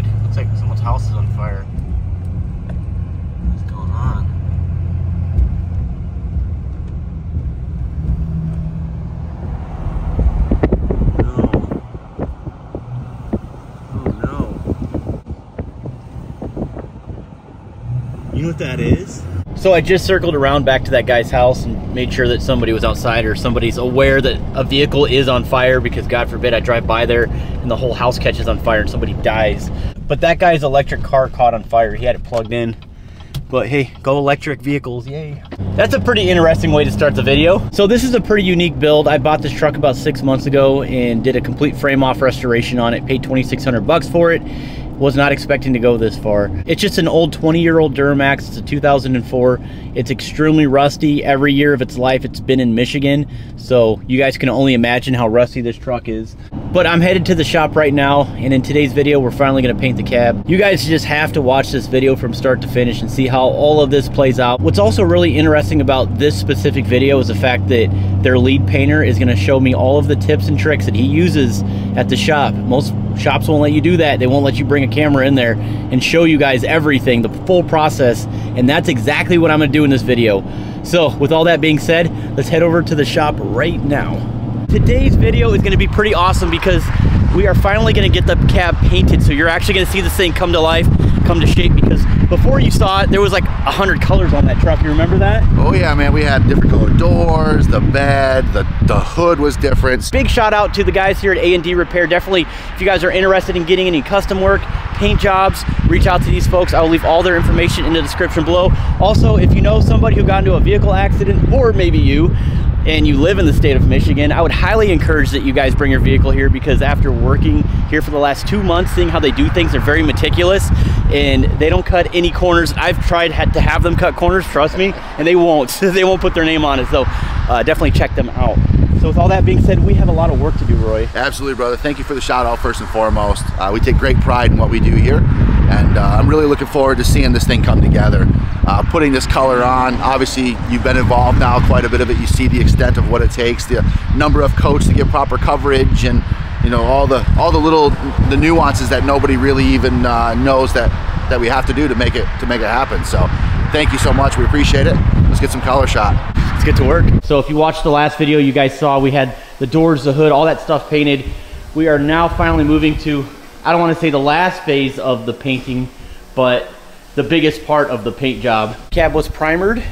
hood. Looks like someone's house is on fire. What's going on? You know what that is? So I just circled around back to that guy's house and made sure that somebody was outside or somebody's aware that a vehicle is on fire, because God forbid I drive by there and the whole house catches on fire and somebody dies. But that guy's electric car caught on fire. He had it plugged in. But hey, go electric vehicles, yay. That's a pretty interesting way to start the video. So this is a pretty unique build. I bought this truck about 6 months ago and did a complete frame off restoration on it, paid $2,600 for it. Was not expecting to go this far. It's just an old 20-year-old Duramax. It's a 2004. It's extremely rusty. Every year of its life it's been in Michigan, so you guys can only imagine how rusty this truck is. But I'm headed to the shop right now, and in today's video we're finally going to paint the cab. You guys just have to watch this video from start to finish and see how all of this plays out. What's also really interesting about this specific video is the fact that their lead painter is going to show me all of the tips and tricks that he uses at the shop. Most shops won't let you do that. They won't let you bring a camera in there and show you guys everything, the full process, and that's exactly what I'm gonna do in this video. So with all that being said, let's head over to the shop right now. Today's video is gonna be pretty awesome because we are finally gonna get the cab painted, so you're actually gonna see this thing come to life, come to shape, because before you saw it, there was like 100 colors on that truck. You remember that? Oh yeah, man, we had different colored doors, the bed, the hood was different. Big shout out to the guys here at A&D Repair. Definitely, if you guys are interested in getting any custom work, paint jobs, reach out to these folks. I will leave all their information in the description below. Also, if you know somebody who got into a vehicle accident, or maybe you, and you live in the state of Michigan, I would highly encourage that you guys bring your vehicle here, because after working here for the last 2 months, seeing how they do things, they're very meticulous and they don't cut any corners. I've had to have them cut corners, trust me, and they won't. They won't put their name on it, so definitely check them out. So with all that being said, we have a lot of work to do, Roy. Absolutely, brother. Thank you for the shout out first and foremost. We take great pride in what we do here, and I'm really looking forward to seeing this thing come together. Putting this color on, obviously you've been involved now, quite a bit of it. You see the extent of what it takes, the number of coats to get proper coverage, and you know, all the nuances that nobody really even knows that we have to do to make it happen. So thank you so much, we appreciate it. Let's get some color shot. Let's get to work. So if you watched the last video, you guys saw we had the doors, the hood, all that stuff painted. We are now finally moving to, I don't want to say the last phase of the painting, but the biggest part of the paint job. Cab was primered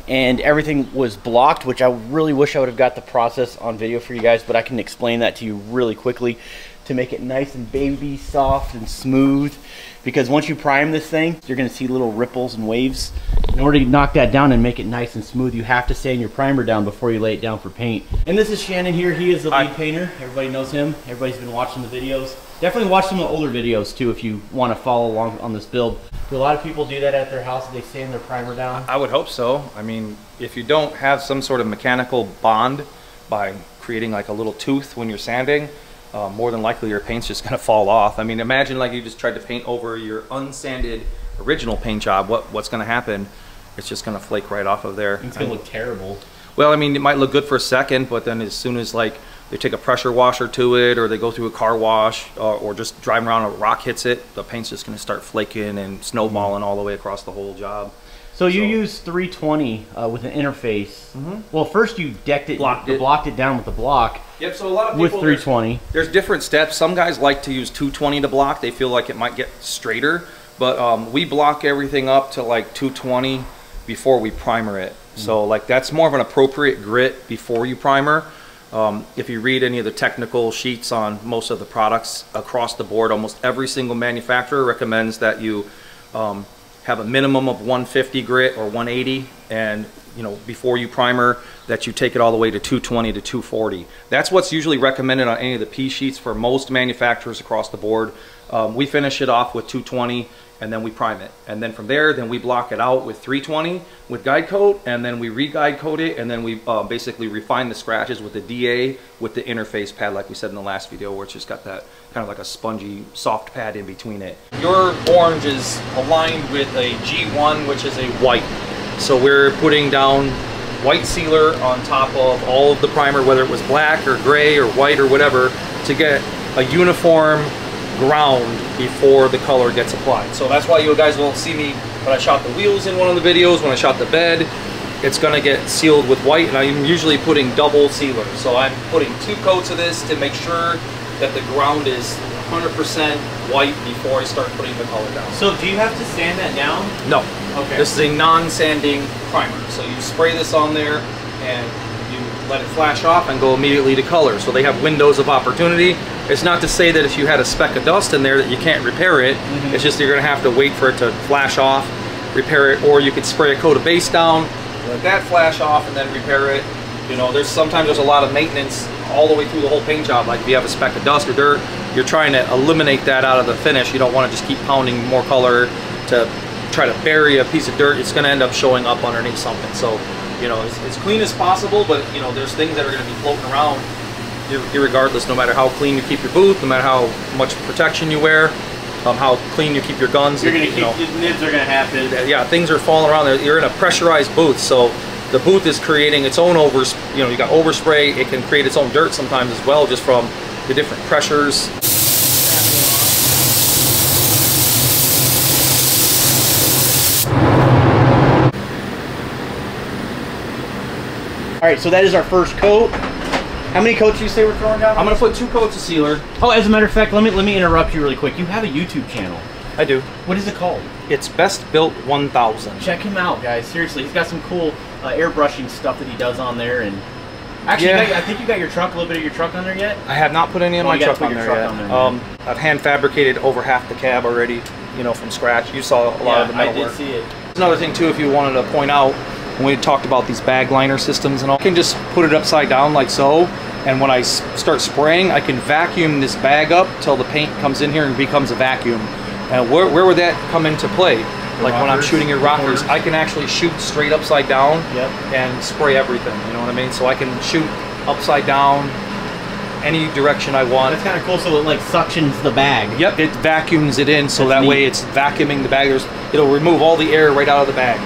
and everything was blocked, which I really wish I would have got the process on video for you guys, but I can explain that to you really quickly to make it nice and baby soft and smooth. Because once you prime this thing, you're gonna see little ripples and waves. In order to knock that down and make it nice and smooth, you have to sand your primer down before you lay it down for paint. And this is Shannon here. He is the lead painter. Everybody knows him. Everybody's been watching the videos. Definitely watch some of the older videos too if you want to follow along on this build. Do a lot of people do that at their house? They sand their primer down? I would hope so. I mean, if you don't have some sort of mechanical bond by creating like a little tooth when you're sanding, more than likely your paint's just gonna fall off. I mean, imagine like you just tried to paint over your unsanded original paint job. What's gonna happen? It's just gonna flake right off of there. It's gonna look terrible. Well, I mean, it might look good for a second, but then as soon as like they take a pressure washer to it, or they go through a car wash, or just driving around, a rock hits it, the paint's just gonna start flaking and snowballing all the way across the whole job. So you use 320 with an interface. Well, first you decked it, blocked it down with the block. Yep. So a lot of with people, 320. There's different steps. Some guys like to use 220 to block. They feel like it might get straighter, but we block everything up to like 220 before we primer it. So like that's more of an appropriate grit before you primer. If you read any of the technical sheets on most of the products across the board, almost every single manufacturer recommends that you have a minimum of 150 grit or 180, and you know, before you primer, that you take it all the way to 220 to 240. That's what's usually recommended on any of the P sheets for most manufacturers across the board. We finish it off with 220 and then we prime it, and then from there we block it out with 320 with guide coat, and then we re-guide coat it, and then we basically refine the scratches with the DA with the interface pad, like we said in the last video, where it's just got that kind of like a spongy soft pad in between it. Your orange is aligned with a G1, which is a white, so we're putting down white sealer on top of all of the primer, whether it was black or gray or white or whatever, to get a uniform ground before the color gets applied. So that's why you guys will see me when I shot the wheels in one of the videos, when I shot the bed, it's gonna get sealed with white, and I'm usually putting double sealer. So I'm putting 2 coats of this to make sure that the ground is 100% white before I start putting the color down. So do you have to sand that down? No. Okay. This is a non-sanding primer. So you spray this on there and you let it flash off and go immediately to color. So they have windows of opportunity. It's not to say that if you had a speck of dust in there that you can't repair it. It's just you're gonna have to wait for it to flash off, repair it, or you could spray a coat of base down, let that flash off and then repair it. You know, sometimes there's a lot of maintenance all the way through the whole paint job. Like if you have a speck of dust or dirt, you're trying to eliminate that out of the finish. You don't want to just keep pounding more color to try to bury a piece of dirt. It's going to end up showing up underneath something. So, you know, as clean as possible, but you know, there's things that are going to be floating around irregardless, no matter how clean you keep your booth, no matter how much protection you wear, how clean you keep your guns. You're going to keep, nibs are going to happen. Yeah, things are falling around there. You're in a pressurized booth, so the booth is creating its own you got overspray. It can create its own dirt sometimes as well, just from the different pressures. All right, so that is our first coat. How many coats do you say we're throwing down? I'm gonna put 2 coats of sealer. Oh, as a matter of fact, let me interrupt you really quick. You have a YouTube channel. I do. What is it called? It's Best Built 1000. Check him out, guys. Seriously, he's got some cool airbrushing stuff that he does on there. And actually, Yeah. I think you got a little bit of your truck on there yet. I have not put any of my truck on there yet. I've hand fabricated over half the cab already, you know, from scratch. You saw a lot of the metal work. I did see it. Another thing too, if you wanted to point out, when we talked about these bag liner systems and all, I can just put it upside down like so, and when I start spraying, I can vacuum this bag up till the paint comes in here and becomes a vacuum. And where would that come into play? Like when I'm shooting your rockers, I can actually shoot straight upside down and spray everything, you know what I mean? So I can shoot upside down any direction I want. That's kind of cool, so it like suctions the bag. Yep, it vacuums it in, so that way it's vacuuming the bag. It'll remove all the air right out of the bag.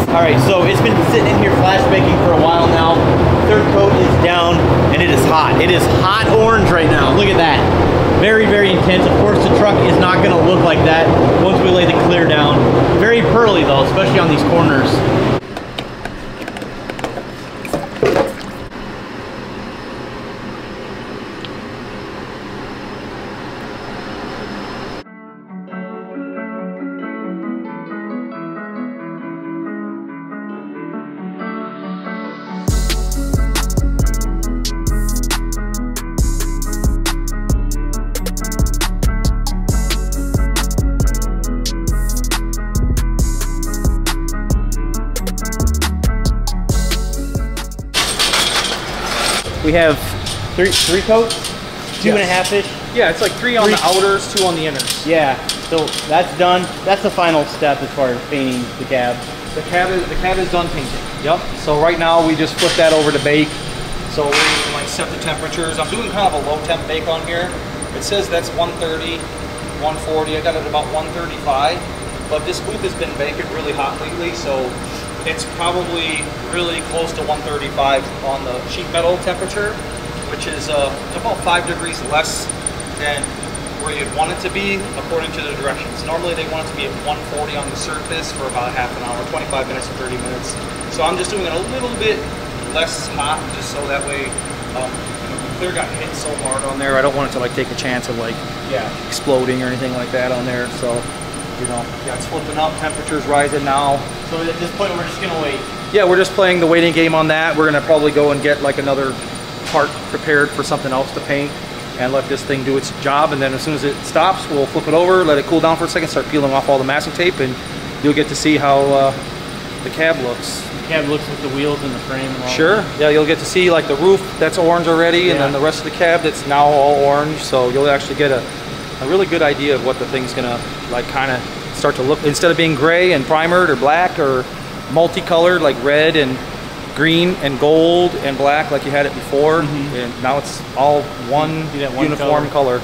Alright, so it's been sitting in here flash baking for a while now. Third coat is down and it is hot. It is hot orange right now. Look at that. Very, very intense. Of course, the truck is not going to look like that once we lay the clear down. Very pearly though, especially on these corners. We have three coats, two and a half-ish. Yeah, it's like 3 on the outers, 2 on the inners. Yeah, so that's done. That's the final step as far as painting the cab. The cab is done painting. Yep. So right now we just flip that over to bake. So we like set the temperatures. I'm doing kind of a low temp bake on here. It says that's 130, 140. I got it about 135. But this booth has been baking really hot lately, so it's probably really close to 135 on the sheet metal temperature, which is about 5 degrees less than where you'd want it to be according to the directions. Normally they want it to be at 140 on the surface for about half an hour, 25 minutes to 30 minutes. So I'm just doing it a little bit less hot, just so that way the clear got hit so hard on there. I don't want it to like take a chance of like exploding or anything like that on there. So it's flipping up, temperature's rising now. So at this point we're just gonna wait. Yeah, we're just playing the waiting game on that. We're gonna probably go and get like another part prepared for something else to paint and let this thing do its job. And then as soon as it stops, we'll flip it over, let it cool down for a second, start peeling off all the masking tape, and you'll get to see how the cab looks. The cab looks with the wheels and the frame and all. Sure. Yeah, you'll get to see like the roof that's orange already, and then the rest of the cab that's now all orange. So you'll actually get a really good idea of what the thing's gonna like kind of start to look, instead of being gray and primered or black or multicolored like red and green and gold and black like you had it before. And now it's all one uniform color.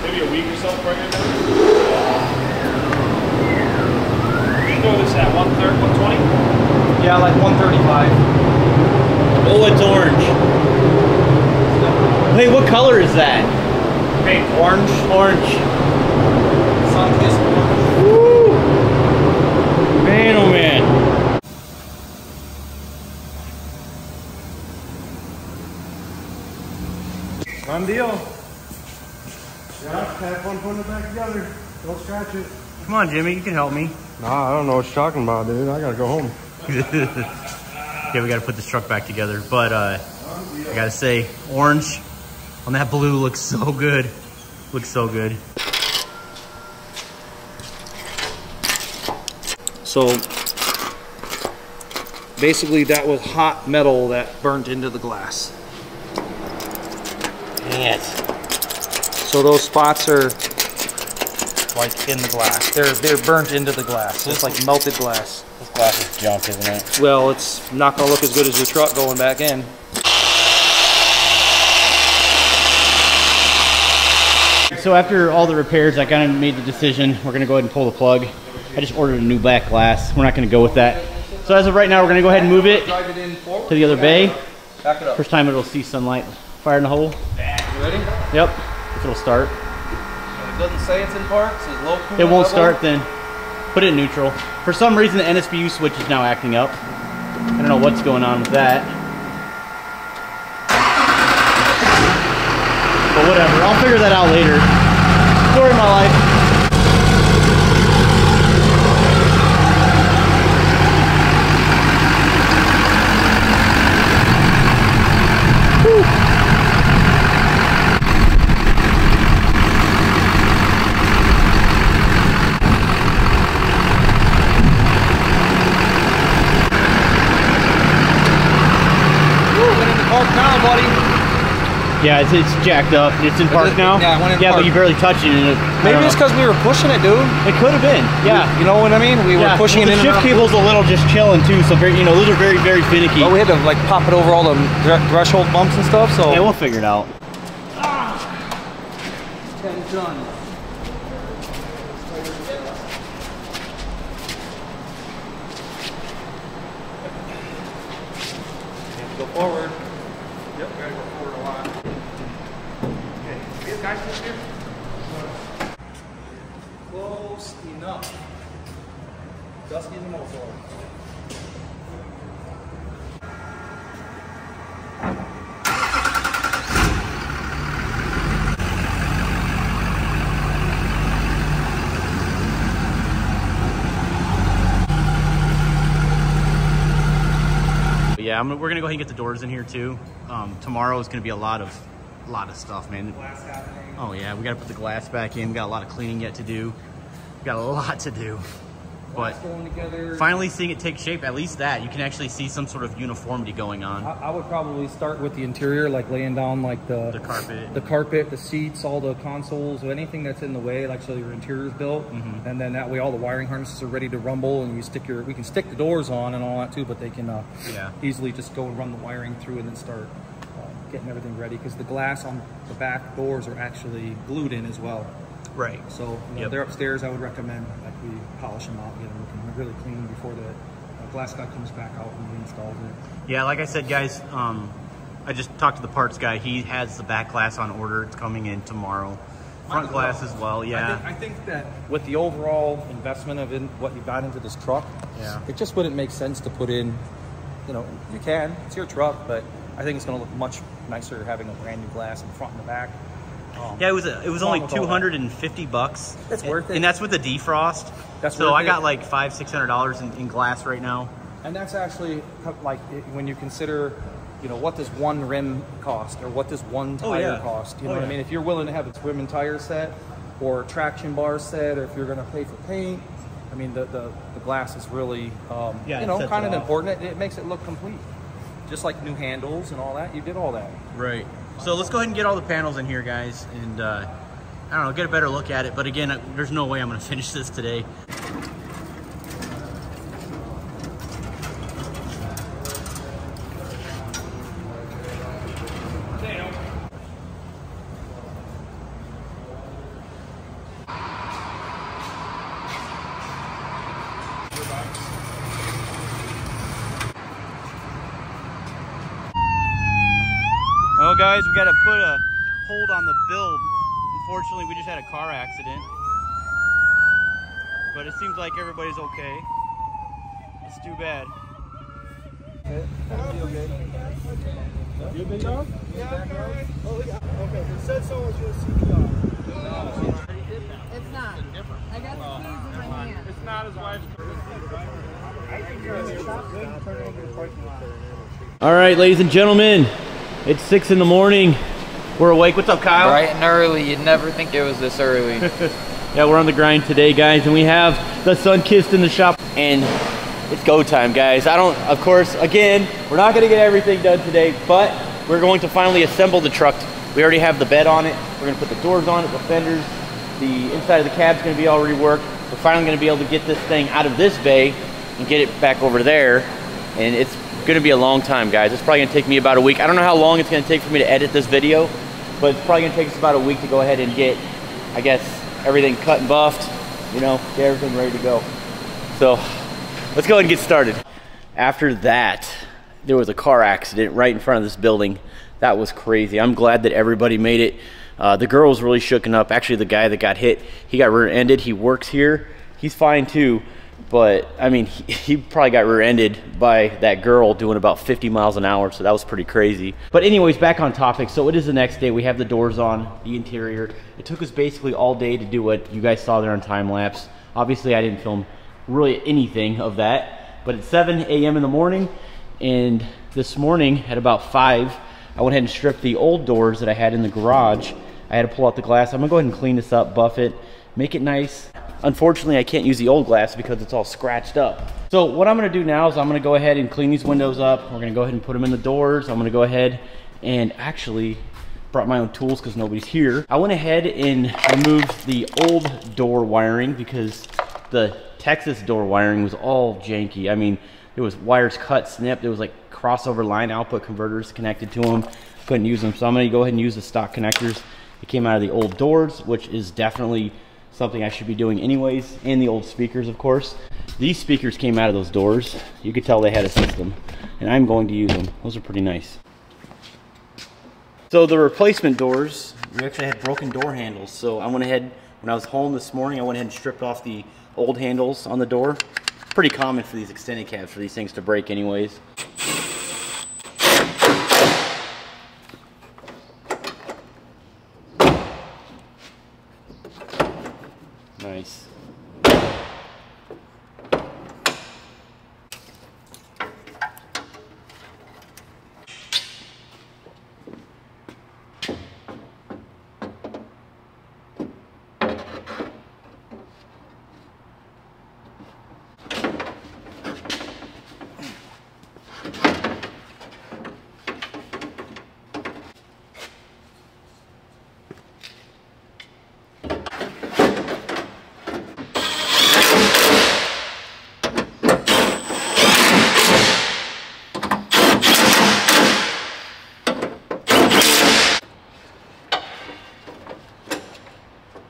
Maybe a week or so before I get done. You know this at 120? Yeah, like 135. Oh, it's orange. Hey, what color is that? Paint orange. Orange. Sun kissed orange. Woo! Man, oh man. Done deal. Yeah, have fun putting it back together. Don't scratch it. Come on, Jimmy, you can help me. Nah, I don't know what you're talking about, dude. I gotta go home. Okay, we gotta put this truck back together, but I gotta say, orange on that blue looks so good. Looks so good. So basically that was hot metal that burnt into the glass. Dang it. So those spots are like in the glass. They're burnt into the glass. It's like melted glass. This glass is junk, isn't it? Well, it's not gonna look as good as your truck going back in. So after all the repairs, I kind of made the decision, we're gonna go ahead and pull the plug. I just ordered a new black glass. We're not gonna go with that. So as of right now, we're gonna go ahead and move it to the other bay. Back it up. First time it'll see sunlight. Fire in the hole. You ready? Yep, it'll start. It doesn't say it's in park. It says low coolant It won't level. start then. Put it in neutral. For some reason, the NSBU switch is now acting up. I don't know what's going on with that. But whatever, I'll figure that out later. Story of my life. Now, buddy. Yeah, it's jacked up. It's in park now. Yeah, it went in yeah, park. but you barely touched it. Maybe it's because we were pushing it, dude. It could have been. Yeah. You know what I mean? We were pushing it in. The shift cable's a little just chilling too, so very, those are very, very finicky. But we had to like pop it over all the threshold bumps and stuff. So yeah, we'll figure it out. 10 done. Go forward. Yep, we gotta go forward a lot. Okay, these guys sit here. Close enough. Dusty in the motor. Yeah, we're gonna go ahead and get the doors in here too. Tomorrow is gonna be a lot of stuff, man. Oh yeah, we gotta put the glass back in. We got a lot of cleaning yet to do. We got a lot to do. But finally seeing it take shape, at least that, you can actually see some sort of uniformity going on. I would probably start with the interior, like laying down like the carpet, the seats, all the consoles, or anything that's in the way, like so your interior's built. And then that way all the wiring harnesses are ready to rumble, and we can stick the doors on and all that too, but they can easily just go and run the wiring through and then start getting everything ready, because the glass on the back doors are actually glued in as well. Right. So they're upstairs. I would recommend like we polish them out, get them looking really clean before the glass guy comes back out and reinstalls it. Yeah, like I said, guys, I just talked to the parts guy. He has the back glass on order. It's coming in tomorrow. Front glass as well. Yeah. I think that with the overall investment of what you got into this truck, it just wouldn't make sense to put in. You can. It's your truck, but I think it's going to look much nicer having a brand new glass in the front and the back. Yeah, it was only $250. It's worth it, and that's with the defrost. So I got like $500–600 in glass right now. And that's actually like when you consider you know, what does one rim cost, or what does one tire cost? You know what I mean? If you're willing to have its rim and tire set, or traction bar set, or if you're going to pay for paint, I mean, the glass is really, you know, kind of important. It makes it look complete. Just like new handles and all that, you did all that. Right. So let's go ahead and get all the panels in here, guys, and I don't know, get a better look at it. But again, there's no way I'm going to finish this today. Well, guys, we got to put a hold on the build. Unfortunately, we just had a car accident, but it seems like everybody's okay. It's too bad. You been done? Yeah. Oh, yeah. Okay. It said someone's doing CPR. It's not. I got the keys in my hand. It's not his wife's. All right, ladies and gentlemen, it's 6 in the morning. We're awake. What's up, Kyle? Bright and early. You'd never think it was this early. Yeah, we're on the grind today, guys, and we have the sun-kissed in the shop, and it's go time, guys. Of course, again, we're not gonna get everything done today, but we're going to finally assemble the truck. We already have the bed on it. We're gonna put the doors on it, the fenders, the inside of the cab's gonna be all reworked. We're finally gonna be able to get this thing out of this bay and get it back over there, and it's gonna be a long time, guys. It's probably gonna take me about a week. I don't know how long it's gonna take for me to edit this video, but it's probably gonna take us about a week to go ahead and get, I guess, everything cut and buffed, you know, get everything ready to go. So let's go ahead and get started. After that, there was a car accident right in front of this building. That was crazy. I'm glad that everybody made it. The girl was really shooken up. Actually, the guy that got hit, he got rear-ended. He works here. He's fine too. But I mean, he probably got rear-ended by that girl doing about 50 miles an hour, so that was pretty crazy. But anyways, back on topic. So it is the next day. We have the doors on, the interior. It took us basically all day to do what you guys saw there on time lapse. Obviously, I didn't film really anything of that, but it's 7 a.m. in the morning, and this morning at about 5, I went ahead and stripped the old doors that I had in the garage. I had to pull out the glass. I'm gonna go ahead and clean this up, buff it, make it nice. Unfortunately, I can't use the old glass because it's all scratched up. So what I'm gonna do now is I'm gonna go ahead and clean these windows up. We're gonna go ahead and put them in the doors. I'm gonna go ahead and actually brought my own tools because nobody's here. I went ahead and removed the old door wiring because the Texas door wiring was all janky. I mean, there was wires cut, snipped. There was like crossover line output converters connected to them. Couldn't use them. So I'm gonna go ahead and use the stock connectors. It came out of the old doors, which is definitely something I should be doing anyways, and the old speakers, of course. These speakers came out of those doors. You could tell they had a system, and I'm going to use them. Those are pretty nice. So the replacement doors, we actually had broken door handles. So I went ahead, when I was home this morning, I went ahead and stripped off the old handles on the door. Pretty common for these extended cabs for these things to break anyways. Nice.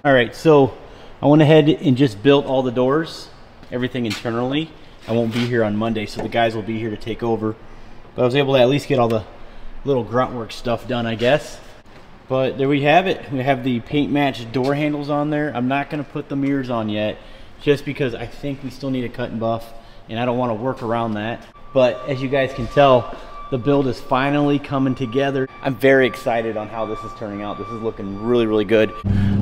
All right, so I went ahead and just built all the doors, everything internally. I won't be here on Monday, so the guys will be here to take over. But I was able to at least get all the little grunt work stuff done, I guess. But there we have it. We have the paint matched door handles on there. I'm not gonna put the mirrors on yet, just because I think we still need a cut and buff, and I don't wanna work around that. But as you guys can tell, the build is finally coming together. I'm very excited on how this is turning out. This is looking really, really good.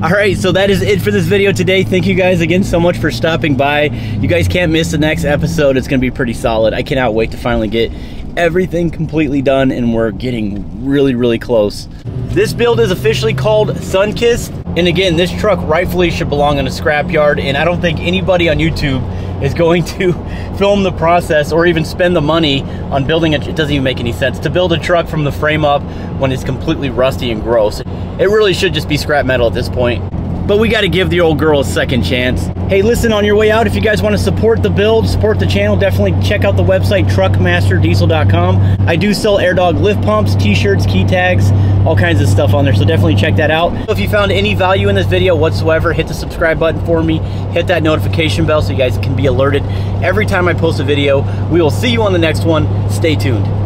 All right, so that is it for this video today. Thank you guys again so much for stopping by. You guys can't miss the next episode. It's gonna be pretty solid. I cannot wait to finally get everything completely done and we're getting really, really close. This build is officially called Sunkissed. And again, this truck rightfully should belong in a scrapyard, and I don't think anybody on YouTube is going to film the process or even spend the money on building it. It doesn't even make any sense to build a truck from the frame up when it's completely rusty and gross. It really should just be scrap metal at this point. But we got to give the old girl a second chance. Hey, listen, on your way out, if you guys want to support the build, support the channel, definitely check out the website truckmasterdiesel.com. I do sell AirDog lift pumps, t-shirts, key tags, all kinds of stuff on there, so definitely check that out. If you found any value in this video whatsoever, hit the subscribe button for me, hit that notification bell so you guys can be alerted every time I post a video. We will see you on the next one. Stay tuned.